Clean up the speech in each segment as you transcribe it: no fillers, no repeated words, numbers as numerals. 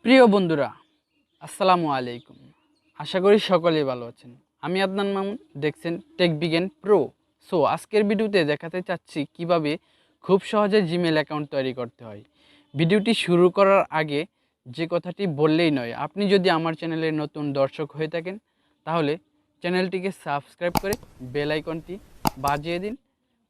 প্রিয় বন্ধুরা, আসসালামু আলাইকুম। আশা করি সকলেই ভালো আছেন। আমি আদনান মামুন, দেখছেন টেক বিজ্ঞান প্রো। আজকের ভিডিওতে দেখাতে চাচ্ছি কিভাবে খুব সহজে জিমেল অ্যাকাউন্ট তৈরি করতে হয়। ভিডিওটি শুরু করার আগে যে কথাটি বললেই নয়, আপনি যদি আমার চ্যানেলের নতুন দর্শক হয়ে থাকেন তাহলে চ্যানেলটিকে সাবস্ক্রাইব করে বেল আইকনটি বাজিয়ে দিন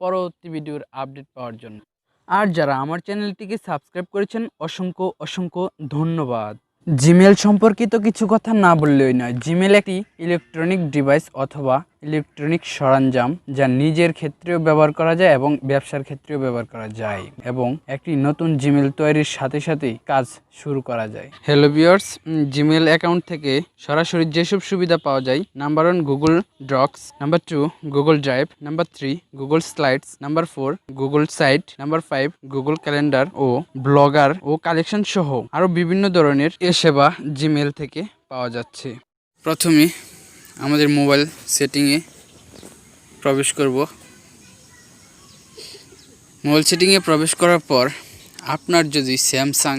পরবর্তী ভিডিওর আপডেট পাওয়ার জন্য। আর যারা আমার চ্যানেলটিকে সাবস্ক্রাইব করেছেন অসংখ্য অসংখ্য ধন্যবাদ। জিমেল সম্পর্কিত কিছু কথা না বললেই নয়। জিমেল একটি ইলেকট্রনিক ডিভাইস অথবা ইলেকট্রনিক সরঞ্জাম যা নিজের ক্ষেত্রেও ব্যবহার করা যায় এবং ব্যবসার ক্ষেত্রেও ব্যবহার করা যায় এবং একটি নতুন জিমেল তৈরির সাথে সাথেই কাজ শুরু করা যায়। হ্যালো ভিউয়ার্স, জিমেল অ্যাকাউন্ট থেকে সরাসরি যেসব সুবিধা পাওয়া যায়: number 1 Google docs, number 2 Google drive, number 3 Google slides, number 4 Google site, number 5 Google calendar ও ব্লগার ও কালেকশন সহ আরও বিভিন্ন ধরনের সেবা জিমেল থেকে পাওয়া যাচ্ছে। প্রথমে আমাদের মোবাইল সেটিংয়ে প্রবেশ করব। মোবাইল সেটিংয়ে প্রবেশ করার পর আপনার যদি স্যামসাং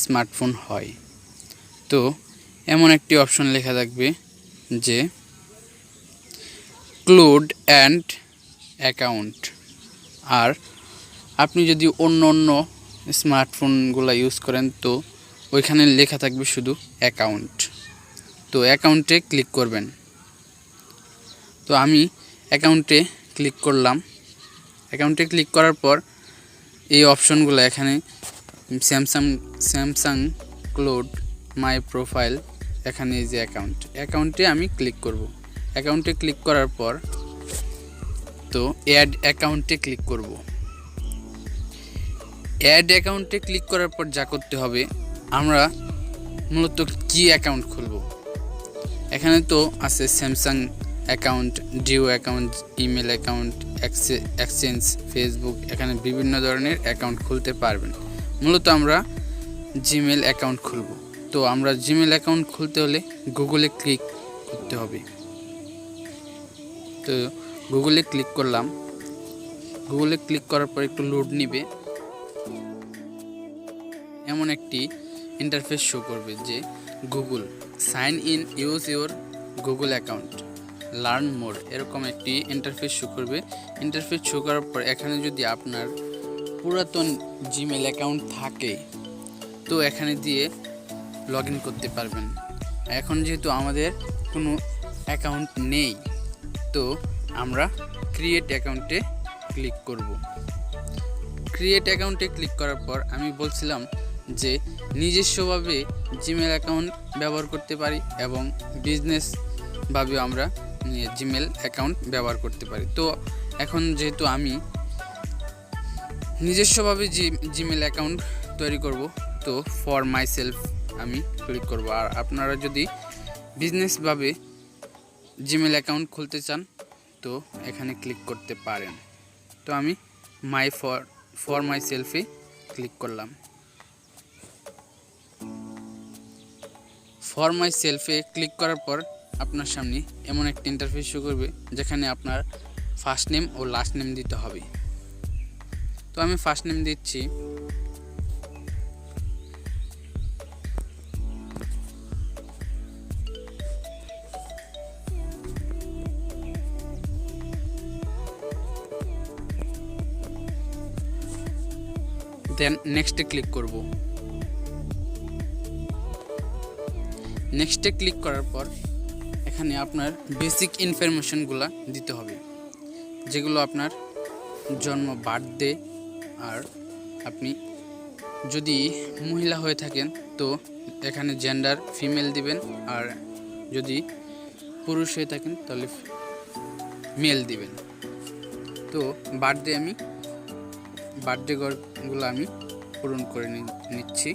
স্মার্টফোন হয় তো এমন একটি অপশন লেখা থাকবে যে ক্লোড অ্যান্ড অ্যাকাউন্ট। আর আপনি যদি অন্য স্মার্টফোনগুলো ইউজ করেন তো ওইখানে লেখা থাকবে শুধু অ্যাকাউন্ট। তো অ্যাকাউন্টে ক্লিক করবেন। তো আমি অ্যাকাউন্টে ক্লিক করলাম। অ্যাকাউন্টে ক্লিক করার পর এই অপশনগুলো এখানে স্যামসাং ক্লোড, মাই প্রোফাইল, এখানে এই যে অ্যাকাউন্টে আমি ক্লিক করব। অ্যাকাউন্টে ক্লিক করার পর তো অ্যাড অ্যাকাউন্টে ক্লিক করব। অ্যাড অ্যাকাউন্টে ক্লিক করার পর যা করতে হবে, আমরা মূলত কি অ্যাকাউন্ট খুলব। এখানে তো আছে Samsung account, Duo account, email account, exchange, Facebook, এখানে বিভিন্ন ধরনের অ্যাকাউন্ট খুলতে পারবেন। মূলত আমরা জিমেল অ্যাকাউন্ট খুলব। তো আমরা জিমেল অ্যাকাউন্ট খুলতে হলে গুগলে ক্লিক করতে হবে। তো গুগলে ক্লিক করলাম। গুগলে ক্লিক করার পর একটু লোড নিবে। এমন একটি ইন্টারফেস শো করবে যে Google sign in, use your Google account, learn more, এরকম একটি ইন্টারফেস শো করবে। ইন্টারফেস শো করার পর এখানে যদি আপনার পুরাতন জিমেল অ্যাকাউন্ট থাকে তো এখানে দিয়ে লগ ইন করতে পারবেন। এখন যেহেতু আমাদের কোনো অ্যাকাউন্ট নেই তো আমরা ক্রিয়েট অ্যাকাউন্টে ক্লিক করব। ক্রিয়েট অ্যাকাউন্টে ক্লিক করার পর আমি বলছিলাম যে নিজস্বভাবে জিমেল অ্যাকাউন্ট ব্যবহার করতে পারি এবং বিজনেসভাবেও আমরা জিমেল অ্যাকাউন্ট ব্যবহার করতে পারি। তো এখন যেহেতু আমি নিজস্বভাবে জিমেল অ্যাকাউন্ট তৈরি করব তো ফর মাই সেলফ আমি ক্লিক করব। আর আপনারা যদি বিজনেসভাবে জিমেল অ্যাকাউন্ট খুলতে চান তো এখানে ক্লিক করতে পারেন। তো আমি ফর মাই সেলফে ক্লিক করলাম। ফর মাই সেলফে ক্লিক করার পর আপনার সামনে এমন একটা ইন্টারফেস শো করবে যেখানে আপনার ফার্স্ট নেম ও লাস্ট নেম দিতে হবে। তো আমি ফার্স্ট নেম দিচ্ছি। দেন নেক্সটে ক্লিক করব। নেক্সটে ক্লিক করার পর এখানে আপনার বেসিক ইনফরমেশনগুলো দিতে হবে, যেগুলো আপনার জন্ম, বার্থডে, আর আপনি যদি মহিলা হয়ে থাকেন তো এখানে জেন্ডার ফিমেল দিবেন, আর যদি পুরুষ হয়ে থাকেন তাহলে মেল দিবেন। তো বার্থডেগুলো আমি পূরণ করে নিচ্ছি।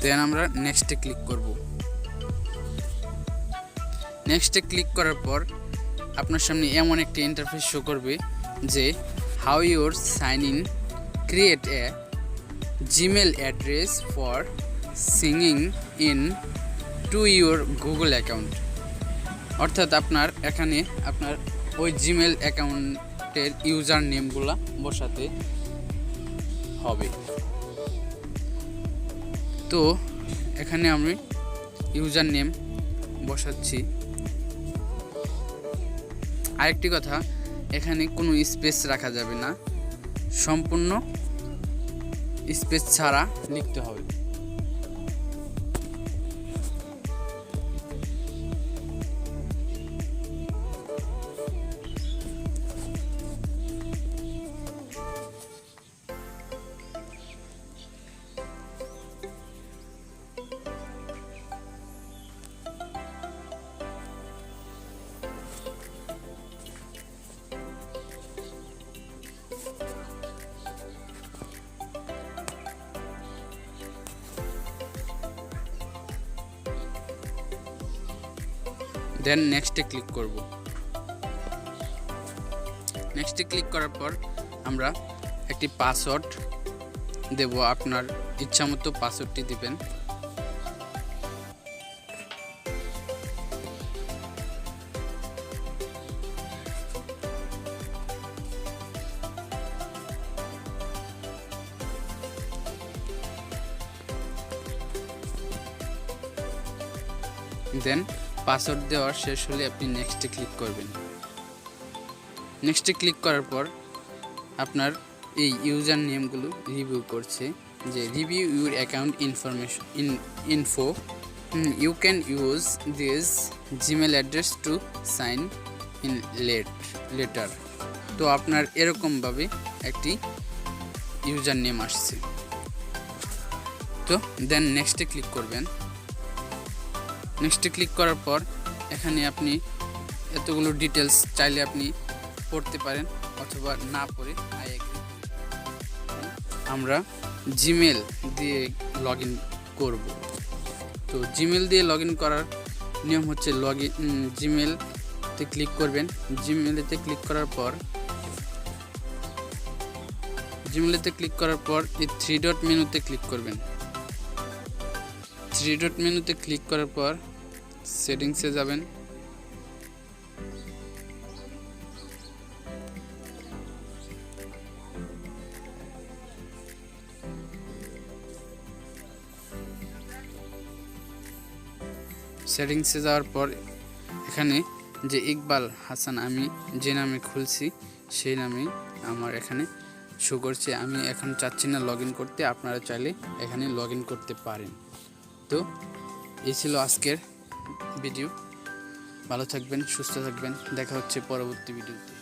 দেন আমরা নেক্সটে ক্লিক করব। নেক্সটে ক্লিক করার পর আপনার সামনে এমন একটি ইন্টারফেস শো করবে যে how your sign in, create a Gmail address for signing in to your Google account, অর্থাৎ আপনার এখানে আপনার ওই জিমেল অ্যাকাউন্টের ইউজার নেমগুলো বসাতে হবে। তো এখানে আমি ইউজার নেম বসাচ্ছি। আরেকটি কথা, এখানে কোনো স্পেস রাখা যাবে না, সম্পূর্ণ স্পেস ছাড়া লিখতে হবে। দেন নেক্সটে ক্লিক করব। নেক্সটে ক্লিক করার পর আমরা একটি পাসওয়ার্ড দেব, আপনার ইচ্ছামতো পাসওয়ার্ডটি দিবেন। দেন পাসওয়ার্ড দেওয়া শেষ হলে আপনি নেক্সটে ক্লিক করবেন। নেক্সটে ক্লিক করার পর আপনার এই ইউজার নেমগুলো রিভিউ করছে, যে review your account information info, you can use this Gmail address to sign in later. তো আপনার এরকমভাবে একটি ইউজার নেম আসছে। তো দেন নেক্সটে ক্লিক করবেন। নেক্সটে ক্লিক করার পর এখানে আপনি এতগুলো ডিটেলস চাইলে আপনি পড়তে পারেন অথবা না পড়ে আই এগ্রি। আমরা জিমেল দিয়ে লগ ইন করব। তো জিমেল দিয়ে লগ ইন করার নিয়ম হচ্ছে জিমেলতে ক্লিক করবেন। জিমেলেতে ক্লিক করার পর এই 3 ডট মেনুতে ক্লিক করবেন। 3 ডট মেনুতে ক্লিক করার পর সেটিংসে যাবেন। সেটিংসে যাওয়ার পর এখানে যে ইকবাল হাসান আমি যে নামে খুলছি সেই নামে আমার এখানে শো করছে। আমি এখন চাচ্ছি না লগ ইন করতে, আপনারা চাইলে এখানে লগ ইন করতে পারেন। তো এই ছিল আজকের ভিডিও। ভালো থাকবেন, সুস্থ থাকবেন, দেখা হচ্ছে পরবর্তী ভিডিওতে।